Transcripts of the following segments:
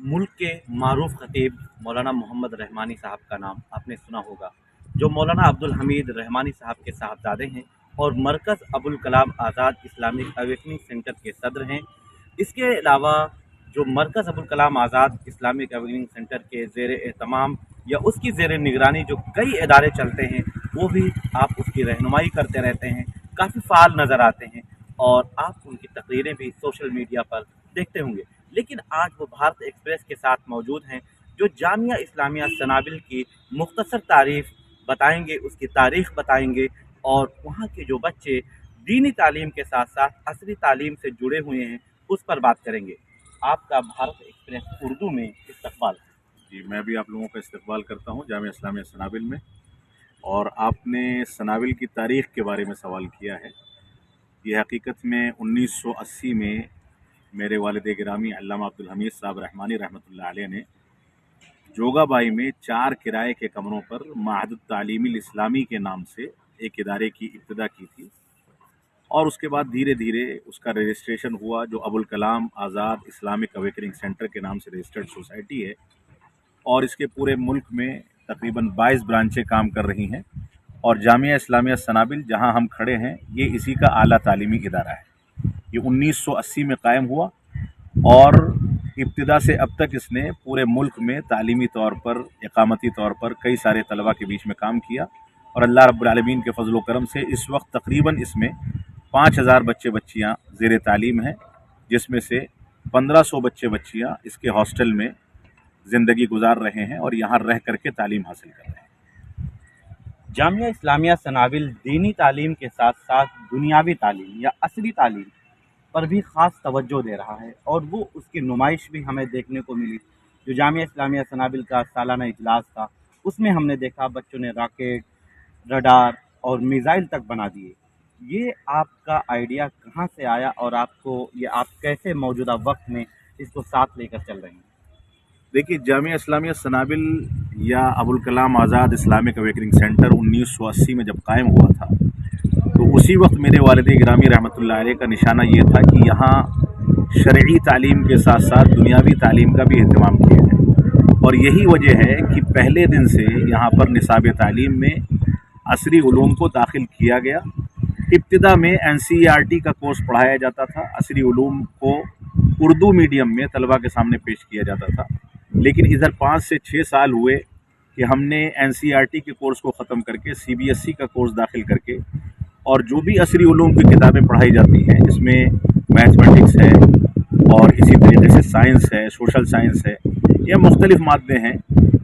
मुल्क के मारूफ खतीब मौलाना मोहम्मद रहमानी साहब का नाम आपने सुना होगा, जो मौलाना अब्दुल हमीद रहमानी साहब के साहबजादे हैं और मरकज़ Abul Kalam Azad Islamic awakening centre के सदर हैं। इसके अलावा जो मरकज़ Abul Kalam Azad Islamic awakening centre के ज़ेर एहतमाम या उसकी ज़ेर निगरानी जो कई इदारे चलते हैं, वो भी आप उसकी रहनुमाई करते रहते हैं, काफ़ी फ़ाल नज़र आते हैं और आप उनकी तकरीरें भी सोशल मीडिया पर देखते होंगे। लेकिन आज वो भारत एक्सप्रेस के साथ मौजूद हैं, जो जामिया इस्लामिया सनाबिल की मुख्तसर तारीफ़ बताएंगे, उसकी तारीख़ बताएंगे और वहाँ के जो बच्चे दीनी तालीम के साथ साथ असरी तालीम से जुड़े हुए हैं उस पर बात करेंगे। आपका भारत एक्सप्रेस उर्दू में इस्तकबाल है। जी, मैं भी आप लोगों का इस्तकबाल करता हूँ जामिया इस्लामिया सनाबिल में। और आपने सनाबिल की तारीख़ के बारे में सवाल किया है। ये हकीकत में 1980 में मेरे वालिद गिरामी अल्लामा अब्दुल हमीद साहब रहमानी रहमतुल्लाह अलैह ने जोगाबाई में 4 किराए के कमरों पर माहद तालीमिल इस्लामी के नाम से एक इदारे की इब्तिदा की थी। और उसके बाद धीरे धीरे उसका रजिस्ट्रेशन हुआ, जो Abul Kalam Azad Islamic awakening centre के नाम से रजिस्टर्ड सोसाइटी है। और इसके पूरे मुल्क में तकरीबन 22 ब्रांचें काम कर रही हैं। और जामिया इस्लामिया सनाबिल जहां हम खड़े हैं, ये इसी का आला तालीमी इदारा है। ये 1980 में कायम हुआ और इब्तिदा से अब तक इसने पूरे मुल्क में तालीमी तौर पर, इकामती तौर पर कई सारे तलबा के बीच में काम किया। और अल्लाह रब्बुल आलमीन के फजल व करम से इस वक्त तकरीबन इसमें 5000 बच्चे बच्चियाँ ज़ेर तालीम हैं, जिसमें से 1500 बच्चे बच्चियाँ इसके हॉस्टल में ज़िंदगी गुजार रहे हैं और यहाँ रह करके तालीम हासिल कर रहे हैं। जामिया इस्लामिया सनाबिल दीनी तालीम के साथ साथ दुनियावी तालीम या असली तालीम पर भी ख़ास तवज्जो दे रहा है और वो उसकी नुमाइश भी हमें देखने को मिली। जो जामिया इस्लामिया सनाबिल का सालाना इजलास था, उसमें हमने देखा बच्चों ने रॉकेट, रडार और मिज़ाइल तक बना दिए। ये आपका आइडिया कहाँ से आया और आप कैसे मौजूदा वक्त में इसको साथ लेकर चल रहे हैं? देखिए, जामिया इस्लामिया सनाबिल या Abul Kalam Azad Islamic awakening centre 1980 में जब कायम हुआ था, तो उसी वक्त मेरे वालिद गिरामी रहमतुल्लाह अलैह का निशाना ये था कि यहाँ शरई तालीम के साथ साथ दुनियावी तालीम का भी अहतमाम किया जाए। और यही वजह है कि पहले दिन से यहाँ पर निसाब तालीम में असरी उलूम को दाखिल किया गया। इब्तिदा में NCERT का कोर्स पढ़ाया जाता था, असरी उलूम को उर्दू मीडियम में तलबा के सामने पेश किया जाता था। लेकिन इधर 5 से 6 साल हुए कि हमने NCERT के कोर्स को ख़त्म करके CBSE का कोर्स दाखिल करके, और जो भी असरी उलूम की किताबें पढ़ाई जाती हैं, जिसमें मैथमेटिक्स है और इसी तरीके से साइंस है, सोशल साइंस है, या मुख्तलिफ़ मादे हैं,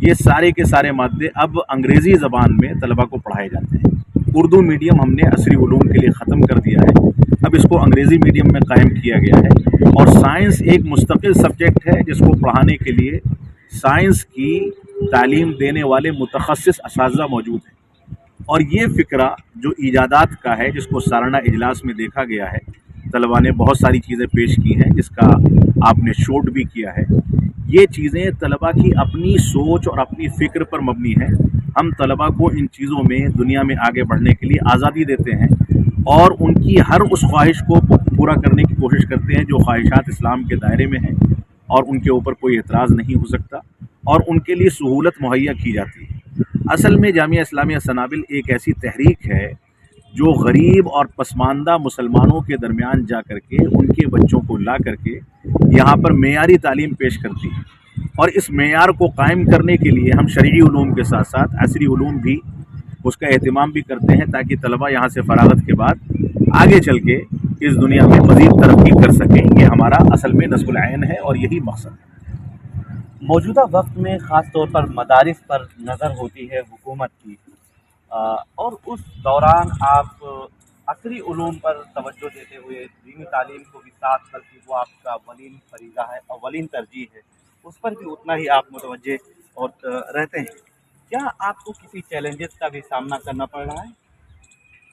ये सारे के सारे मादे अब अंग्रेज़ी ज़बान में तलबा को पढ़ाए जाते हैं। उर्दू मीडियम हमने असरी उलूम के लिए ख़त्म कर दिया है, अब इसको अंग्रेज़ी मीडियम में कायम किया गया है। और साइंस एक मुस्तकिल सब्जेक्ट है, जिसको पढ़ाने के लिए साइंस की तालीम देने वाले मुतखस्सिस असातिज़ा मौजूद हैं। और ये फ़िक्रा जो ईजादात का है, जिसको सालाना इजलास में देखा गया है, तलबा ने बहुत सारी चीज़ें पेश की हैं, जिसका आपने शोट भी किया है। ये चीज़ें तलबा की अपनी सोच और अपनी फ़िक्र पर मबनी है। हम तलबा को इन चीज़ों में दुनिया में आगे बढ़ने के लिए आज़ादी देते हैं और उनकी हर उस ख्वाहिश को पूरा करने की कोशिश करते हैं जो ख्वाहिशात इस्लाम के दायरे में हैं और उनके ऊपर कोई एतराज़ नहीं हो सकता, और उनके लिए सहूलत मुहैया की जाती है। असल में जामिया इस्लामिया सनाबिल एक ऐसी तहरीक है जो गरीब और पसमानदा मुसलमानों के दरमियान जा कर के उनके बच्चों को ला करके यहाँ पर मेयारी तालीम पेश करती है। और इस मेयार को कायम करने के लिए हम शरई उलूम के साथ साथ असरी उलूम भी उसका एहतमाम भी करते हैं, ताकि तलबा यहाँ से फ़रागत के बाद आगे चल के इस दुनिया में मज़ीद तरक्की कर सकें। ये हमारा असल में नस्बुल ऐन है और यही मकसद है। मौजूदा वक्त में ख़ास तौर पर मदारिस पर नज़र होती है हुकूमत की, और उस दौरान आप असरी उलूम पर तवज्जो देते हुए दीनी तालीम को भी साथ, बल्कि वो आपका अवलीन फरीज़ा है, अवलीन तरजीह है, उस पर भी उतना ही आप मुतवज्जे और रहते हैं। क्या आपको किसी चैलेंजेस का भी सामना करना पड़ रहा है?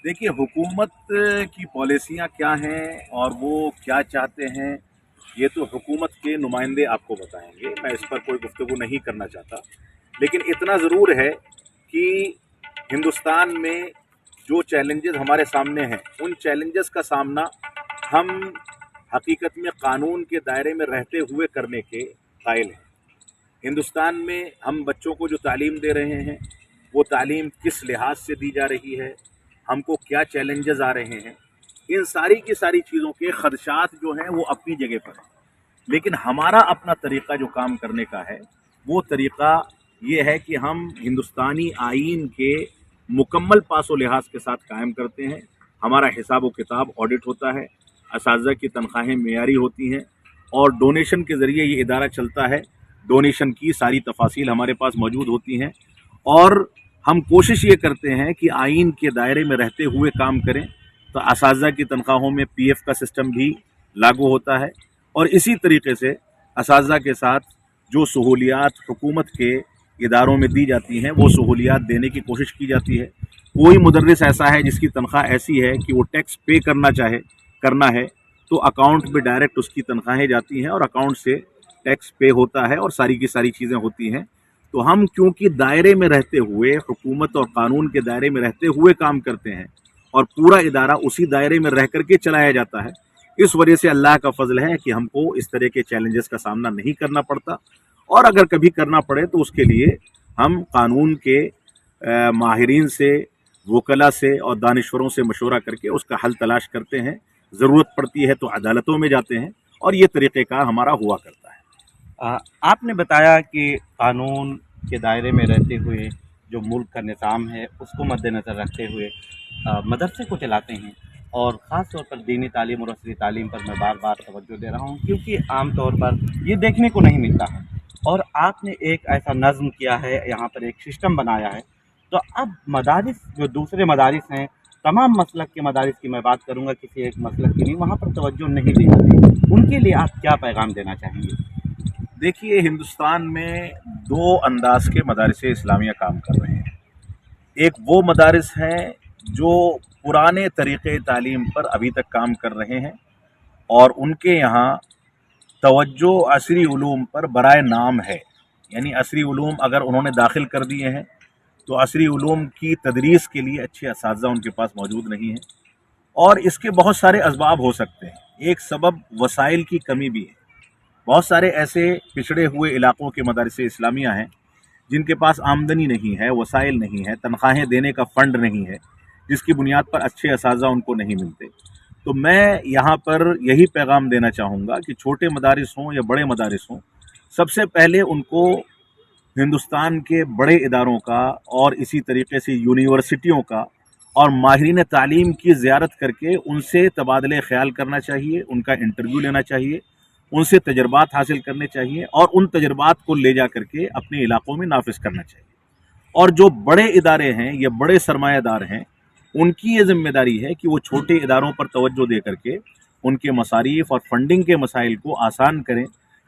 देखिए, हुकूमत की पॉलिसियाँ क्या हैं और वो क्या चाहते हैं, ये तो हुकूमत के नुमाइंदे आपको बताएंगे। मैं इस पर कोई गुफ्तगू नहीं करना चाहता, लेकिन इतना ज़रूर है कि हिंदुस्तान में जो चैलेंजेस हमारे सामने हैं, उन चैलेंजेस का सामना हम हकीकत में कानून के दायरे में रहते हुए करने के कायल हैं। हिंदुस्तान में हम बच्चों को जो तालीम दे रहे हैं वो तालीम किस लिहाज से दी जा रही है, हमको क्या चैलेंजेस आ रहे हैं, इन सारी की सारी चीज़ों के खदशात जो हैं वो अपनी जगह पर हैं। लेकिन हमारा अपना तरीक़ा जो काम करने का है वो तरीक़ा ये है कि हम हिंदुस्तानी आइन के मुकम्मल पासो लिहाज के साथ कायम करते हैं। हमारा हिसाब व किताब ऑडिट होता है, असातिज़ा की तनख्वाहें मेयारी होती हैं और डोनेशन के ज़रिए ये इदारा चलता है। डोनेशन की सारी तफासिल हमारे पास मौजूद होती हैं और हम कोशिश ये करते हैं कि आइन के दायरे में रहते हुए काम करें। तो असातिज़ा की तनख्वाहों में पीएफ का सिस्टम भी लागू होता है और इसी तरीके से असातिज़ा के साथ जो सहूलियात हुकूमत के इदारों में दी जाती हैं वो सहूलियात देने की कोशिश की जाती है। कोई मुदर्रिस ऐसा है जिसकी तनख्वाह ऐसी है कि वो टैक्स पे करना है तो अकाउंट में डायरेक्ट उसकी तनख्वाहें जाती हैं और अकाउंट से टैक्स पे होता है और सारी की सारी चीज़ें होती हैं। तो हम क्योंकि दायरे में रहते हुए, हुकूमत और कानून के दायरे में रहते हुए काम करते हैं और पूरा इदारा उसी दायरे में रह करके चलाया जाता है, इस वजह से अल्लाह का फजल है कि हमको इस तरह के चैलेंजेस का सामना नहीं करना पड़ता। और अगर कभी करना पड़े तो उसके लिए हम कानून के माहिरीन से, वकला से और दानिश्वरों से मशवरा करके उसका हल तलाश करते हैं। ज़रूरत पड़ती है तो अदालतों में जाते हैं और ये तरीक़ेकार हमारा हुआ करता है। आपने बताया कि कानून के दायरे में रहते हुए जो मुल्क का निज़ाम है उसको मद्देनज़र रखते हुए मदरसे को चलाते हैं और ख़ास तौर पर दीनी तालीम और असली तालीम पर मैं बार बार तवज्जो दे रहा हूँ क्योंकि आम तौर पर ये देखने को नहीं मिलता है और आपने एक ऐसा नज़्म किया है, यहाँ पर एक सिस्टम बनाया है। तो अब मदारिस जो दूसरे मदारिस हैं, तमाम मसलक के मदारिस की मैं बात करूँगा, किसी एक मसलक की नहीं, वहाँ पर तवज्जो नहीं दी जाती, उनके लिए आप क्या पैगाम देना चाहेंगे? देखिए, हिंदुस्तान में दो अंदाज के मदारिस इस्लामिया काम कर रहे हैं। एक वो मदारिस हैं जो पुराने तरीक़े तालीम पर अभी तक काम कर रहे हैं और उनके यहाँ तवज्जो असरी उलूम पर बराए नाम है, यानी असरी उलूम अगर उन्होंने दाखिल कर दिए हैं तो असरी उलूम की तदरीस के लिए अच्छे असातिज़ा उनके पास मौजूद नहीं है और इसके बहुत सारे असबाब हो सकते हैं। एक सबब वसाइल की कमी भी है। बहुत सारे ऐसे पिछड़े हुए इलाक़ों के मदारिस इस्लामिया हैं जिनके पास आमदनी नहीं है, वसाइल नहीं है, तनख्वाहें देने का फ़ंड नहीं है, जिसकी बुनियाद पर अच्छे असातिज़ा उनको नहीं मिलते। तो मैं यहाँ पर यही पैगाम देना चाहूँगा कि छोटे मदारिस हों या बड़े मदारिस हों, सबसे पहले उनको हिंदुस्तान के बड़े इदारों का और इसी तरीके से यूनिवर्सिटियों का और माहिरीन तालीम की ज़ियारत करके उनसे तबादले ख़याल करना चाहिए, उनका इंटरव्यू लेना चाहिए, उनसे तजर्बात हासिल करने चाहिए और उन तजर्बात को ले जा करके अपने इलाक़ों में नाफिज करना चाहिए। और जो बड़े इदारे हैं या बड़े सरमायादार हैं, उनकी ये ज़िम्मेदारी है कि वो छोटे इदारों पर तवज्जो दे करके उनके मसारिफ़ और फंडिंग के मसाइल को आसान करें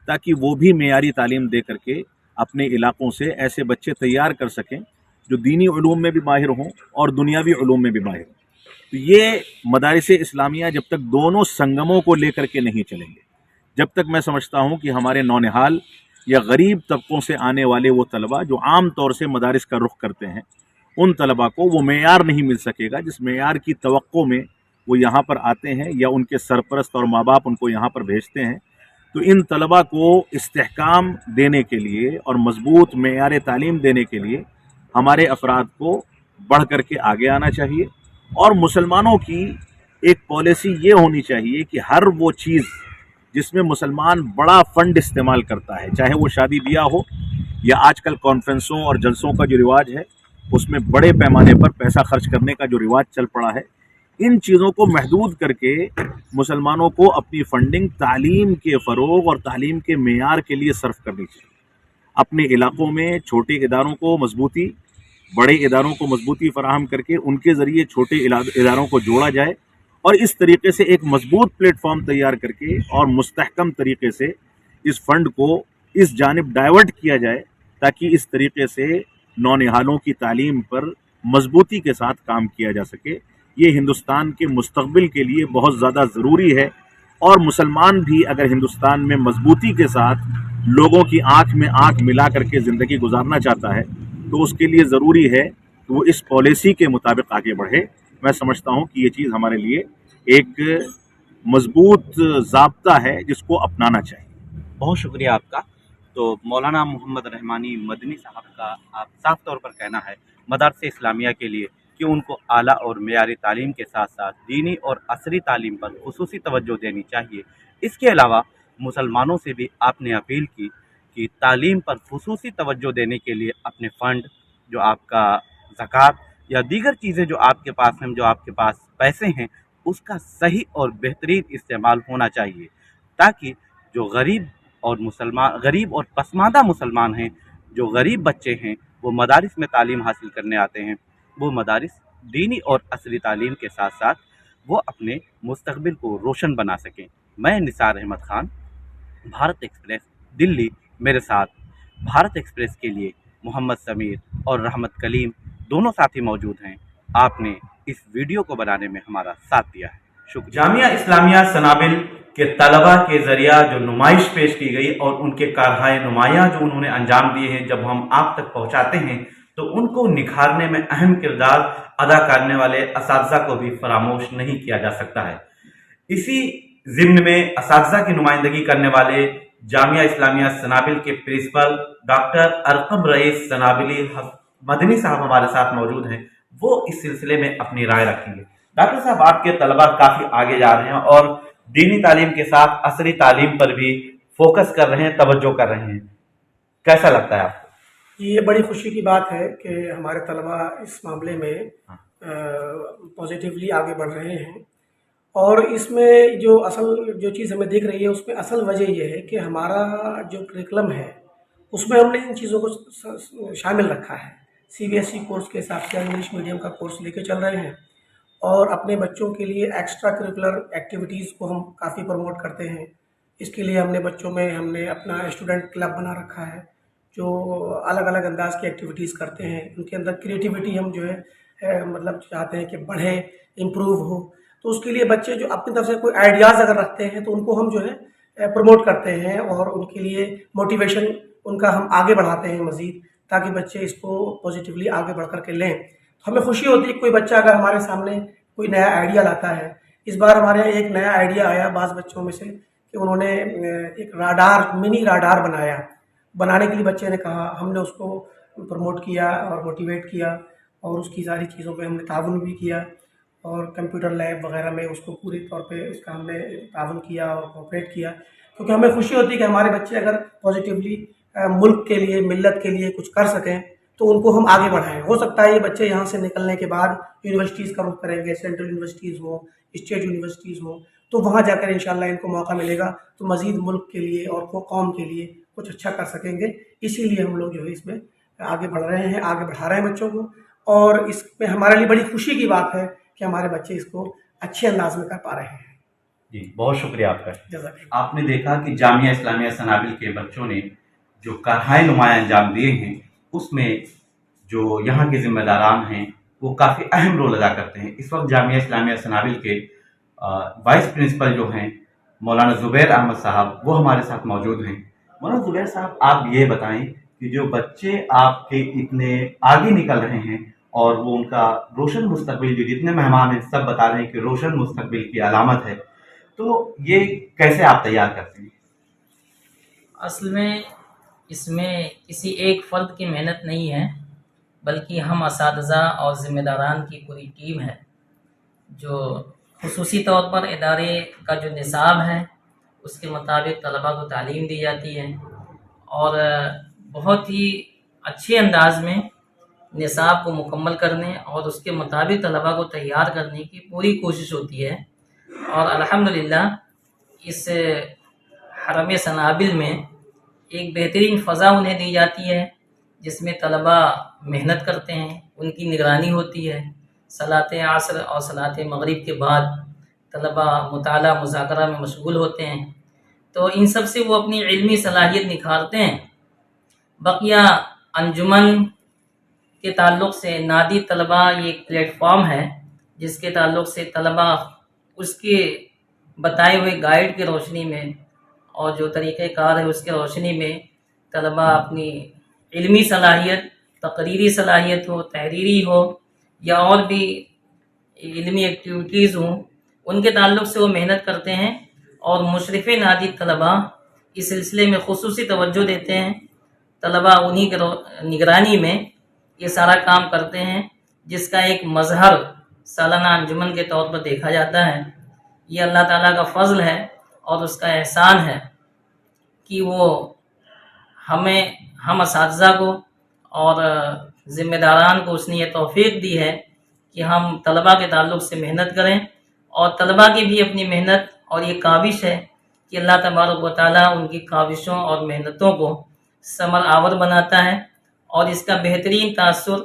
ताकि वो भी मेयारी तालीम दे करके अपने इलाक़ों से ऐसे बच्चे तैयार कर सकें जो दीनी उलूम में भी माहिर हों और दुनियावी उलूम में भी माहिर हों। तो ये मदारिस इस्लामिया जब तक दोनों संगमों को लेकर के नहीं चलेंगे, जब तक मैं समझता हूँ कि हमारे नौनिहाल या गरीब तबकों से आने वाले वो तलबा जो आम तौर से मदारिस का रुख करते हैं, उन तलबा को वो मेयार नहीं मिल सकेगा जिस मेयार की तवक्को में वो यहाँ पर आते हैं या उनके सरपरस्त और माँ बाप उनको यहाँ पर भेजते हैं। तो इन तलबा को इस्तेहकाम देने के लिए और मजबूत मेयार तालीम देने के लिए हमारे अफराद को बढ़ कर के आगे आना चाहिए और मुसलमानों की एक पॉलिसी ये होनी चाहिए कि हर वो चीज़ जिसमें मुसलमान बड़ा फ़ंड इस्तेमाल करता है, चाहे वो शादी ब्याह हो या आजकल कॉन्फ्रेंसों और जलसों का जो रिवाज है उसमें बड़े पैमाने पर पैसा खर्च करने का जो रिवाज चल पड़ा है, इन चीज़ों को महदूद करके मुसलमानों को अपनी फ़ंडिंग तालीम के फ़रोग़ और तालीम के मेयार के लिए सर्फ करनी चाहिए। अपने इलाक़ों में छोटे इदारों को मजबूती, बड़े इदारों को मजबूती फ़राहम करके उनके ज़रिए छोटे इदारों को जोड़ा जाए और इस तरीके से एक मजबूत प्लेटफॉर्म तैयार करके और मुस्तहकम तरीके से इस फ़ंड को इस जानिब डाइवर्ट किया जाए ताकि इस तरीके से नौनिहालों की तालीम पर मजबूती के साथ काम किया जा सके। ये हिंदुस्तान के मुस्तक़बिल के लिए बहुत ज़्यादा ज़रूरी है और मुसलमान भी अगर हिंदुस्तान में मजबूती के साथ लोगों की आँख में आँख मिला करके ज़िंदगी गुजारना चाहता है तो उसके लिए ज़रूरी है कि वो इस पॉलिसी के मुताबिक आगे बढ़े। मैं समझता हूँ कि ये चीज़ हमारे लिए एक मजबूत ज़ाब्ता है जिसको अपनाना चाहिए। बहुत शुक्रिया आपका। تو مولانا محمد رحمانی مدنی صاحب کا آپ صاف طور پر کہنا ہے مدارس اسلامیہ کے لیے کہ ان کو اعلیٰ اور معیاری تعلیم کے ساتھ ساتھ دینی اور عصری تعلیم پر خصوصی توجہ دینی چاہیے۔ اس کے علاوہ مسلمانوں سے بھی آپ نے اپیل کی کہ تعلیم پر خصوصی توجہ دینے کے لیے اپنے فنڈ، جو آپ کا زکوٰۃ یا دیگر چیزیں جو آپ کے پاس ہیں، جو آپ کے پاس پیسے ہیں، اس کا صحیح اور بہترین استعمال ہونا چاہیے، تاکہ جو غریب اور پسماندہ مسلمان ہیں، جو غریب بچے ہیں، وہ مدارس میں تعلیم حاصل کرنے آتے ہیں، وہ مدارس دینی اور عصری تعلیم کے ساتھ ساتھ وہ اپنے مستقبل کو روشن بنا سکیں۔ میں نثار احمد خان، بھارت ایکسپریس، دلی۔ میرے ساتھ بھارت ایکسپریس کے لیے محمد سمیر اور رحمت کلیم دونوں ساتھی موجود ہیں۔ آپ نے اس ویڈیو کو بنانے میں ہمارا ساتھ دیا ہے، شکریہ۔ جامعہ اسلامیہ سنابل کے طلباء کے ذریعہ جو نمائش پیش کی گئی اور ان کے کارہائے نمایاں جو انہوں نے انجام دیے ہیں، جب ہم آپ تک پہنچاتے ہیں تو ان کو نکھارنے میں اہم کردار ادا کرنے والے اساتذہ کو بھی فراموش نہیں کیا جا سکتا ہے۔ اسی ضمن میں اساتذہ کی نمائندگی کرنے والے جامعہ اسلامیہ سنابل کے پرنسپل ڈاکٹر ارقم رئیس سنابلی مدنی صاحب ہمارے ساتھ موجود ہیں، وہ اس سلسلے میں اپنی رائے رکھیں گے۔ ڈاکٹر صاحب، آپ کے طلباء کافی آگے جا رہے ہیں اور دینی تعلیم کے ساتھ عصری تعلیم پر بھی فوکس کر رہے ہیں، توجہ کر رہے ہیں، کیسا لگتا ہے آپ کو؟ یہ بڑی خوشی کی بات ہے کہ ہمارے طلباء اس معاملے میں پازیٹیولی آگے بڑھ رہے ہیں، اور اس میں جو چیز ہمیں دیکھ رہی ہے، اس میں اصل وجہ یہ ہے کہ ہمارا جو کریکلم ہے اس میں ہم نے ان چیزوں کو شامل رکھا ہے۔ C B S E course کے حساب سے انگلش میڈیم کا کورس لے کے چل رہے ہیں، اور اپنے بچوں کے لیے ایکسٹرا کریکولر ایکٹیویٹیز کو ہم کافی پروموٹ کرتے ہیں۔ اس کے لیے ہم نے اپنا اسٹوڈنٹ کلب بنا رکھا ہے، جو الگ الگ انداز کی ایکٹیویٹیز کرتے ہیں۔ ان کے اندر کریٹیوٹی ہم جو ہے مطلب چاہتے ہیں کہ بڑھے، امپروو ہو، تو اس کے لیے بچے جو اپنی طرف سے کوئی آئیڈیاز اگر رکھتے ہیں تو ان کو ہم جو ہے پروموٹ کرتے ہیں، اور ان کے لیے موٹیویشن ان کا ہم آگے بڑھاتے ہیں مزید، تاکہ بچے اس کو پازیٹیولی آگے بڑھ کر کے لیں۔ ہمیں خوشی ہوتی ہے کہ کوئی بچہ اگر ہمارے سامنے کوئی نیا آئیڈیا لاتا ہے۔ اس بار ہمارے یہاں ایک نیا آئیڈیا آیا بعض بچوں میں سے کہ انہوں نے ایک منی راڈار بنانے کے لیے بچے نے کہا، ہم نے اس کو پروموٹ کیا اور موٹیویٹ کیا، اور اس کی ساری چیزوں پہ ہم نے تعاون بھی کیا، اور کمپیوٹر لیب وغیرہ میں اس کو پورے طور پہ اس کا ہم نے تعاون کیا اور کوآپریٹ کیا، کیونکہ ہمیں خوشی ہوتی ہے کہ ہمارے بچے اگر پازیٹیولی ملک کے لیے، ملت کے لیے کچھ کر سکیں تو ان کو ہم آگے بڑھائیں۔ ہو سکتا ہے یہ بچے یہاں سے نکلنے کے بعد یونیورسٹیز کا رخ کریں گے، سینٹرل یونیورسٹیز ہوں، اسٹیٹ یونیورسٹیز ہوں، تو وہاں جا کر انشاءاللہ ان کو موقع ملے گا تو مزید ملک کے لیے اور قوم کے لیے کچھ اچھا کر سکیں گے۔ اسی لیے ہم لوگ جو ہے اس میں آگے بڑھ رہے ہیں، آگے بڑھا رہے ہیں بچوں کو، اور اس میں ہمارے لیے بڑی خوشی کی بات ہے کہ ہمارے بچے اس کو اچھے انداز میں کر پا رہے ہیں۔ جی، بہت شکریہ آپ کا۔ جزاک اللہ۔ آپ نے دیکھا کہ جامعہ اسلامیہ سنابل کے بچوں نے جو کارہائے نمایاں انجام دیے ہیں، اس میں جو یہاں کے ذمہ داران ہیں وہ کافی اہم رول ادا کرتے ہیں۔ اس وقت جامعہ اسلامیہ سنابل کے وائس پرنسپل جو ہیں مولانا زبیر احمد صاحب، وہ ہمارے ساتھ موجود ہیں۔ مولانا زبیر صاحب، آپ یہ بتائیں کہ جو بچے آپ کے اتنے آگے نکل رہے ہیں اور وہ ان کا روشن مستقبل، جو جتنے مہمان ہیں سب بتا رہے ہیں کہ روشن مستقبل کی علامت ہے، تو یہ کیسے آپ تیار کرتے ہیں؟ اصل میں اس میں کسی ایک فرد کی محنت نہیں ہے، بلکہ ہم اساتذہ اور ذمہ داران کی پوری ٹیم ہے، جو خصوصی طور پر ادارے کا جو نصاب ہے اس کے مطابق طلباء کو تعلیم دی جاتی ہے، اور بہت ہی اچھے انداز میں نصاب کو مکمل کرنے اور اس کے مطابق طلباء کو تیار کرنے کی پوری کوشش ہوتی ہے۔ اور الحمدللہ اس حرم سنابل میں ایک بہترین فضا انہیں دی جاتی ہے، جس میں طلباء محنت کرتے ہیں، ان کی نگرانی ہوتی ہے۔ صلاۃ عصر اور صلاۃ مغرب کے بعد طلباء مطالعہ مذاکرہ میں مشغول ہوتے ہیں، تو ان سب سے وہ اپنی علمی صلاحیت نکھارتے ہیں۔ بقیہ انجمن کے تعلق سے نادی طلباء یہ ایک پلیٹ فارم ہے جس کے تعلق سے طلباء اس کے بتائے ہوئے گائیڈ کی روشنی میں اور جو طریقہ کار ہے اس کے روشنی میں طلباء اپنی علمی صلاحیت، تقریری صلاحیت ہو، تحریری ہو یا اور بھی علمی ایکٹیویٹیز ہوں، ان کے تعلق سے وہ محنت کرتے ہیں، اور مشرف نادی طلباء اس سلسلے میں خصوصی توجہ دیتے ہیں. طلباء انہی کے نگرانی میں یہ سارا کام کرتے ہیں، جس کا ایک مظہر سالانہ انجمن کے طور پر دیکھا جاتا ہے. یہ اللہ تعالیٰ کا فضل ہے اور اس کا احسان ہے کہ وہ ہم اساتذہ کو اور ذمہ داران کو اس نے یہ توفیق دی ہے کہ ہم طلباء کے تعلق سے محنت کریں، اور طلباء کی بھی اپنی محنت اور یہ کاوش ہے کہ اللہ تبارک و تعالیٰ ان کی کاوشوں اور محنتوں کو ثمر آور بناتا ہے، اور اس کا بہترین تاثر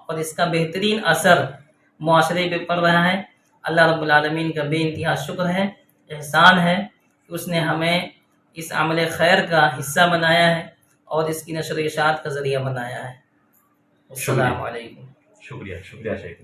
اور اس کا بہترین اثر معاشرے پہ پڑ رہا ہے. اللہ رب العالمین کا بے انتہا شکر ہے، احسان ہے کہ اس نے ہمیں اس عمل خیر کا حصہ بنایا ہے اور اس کی نشر و اشاعت کا ذریعہ بنایا ہے. السلام علیکم. شکریہ شیخ.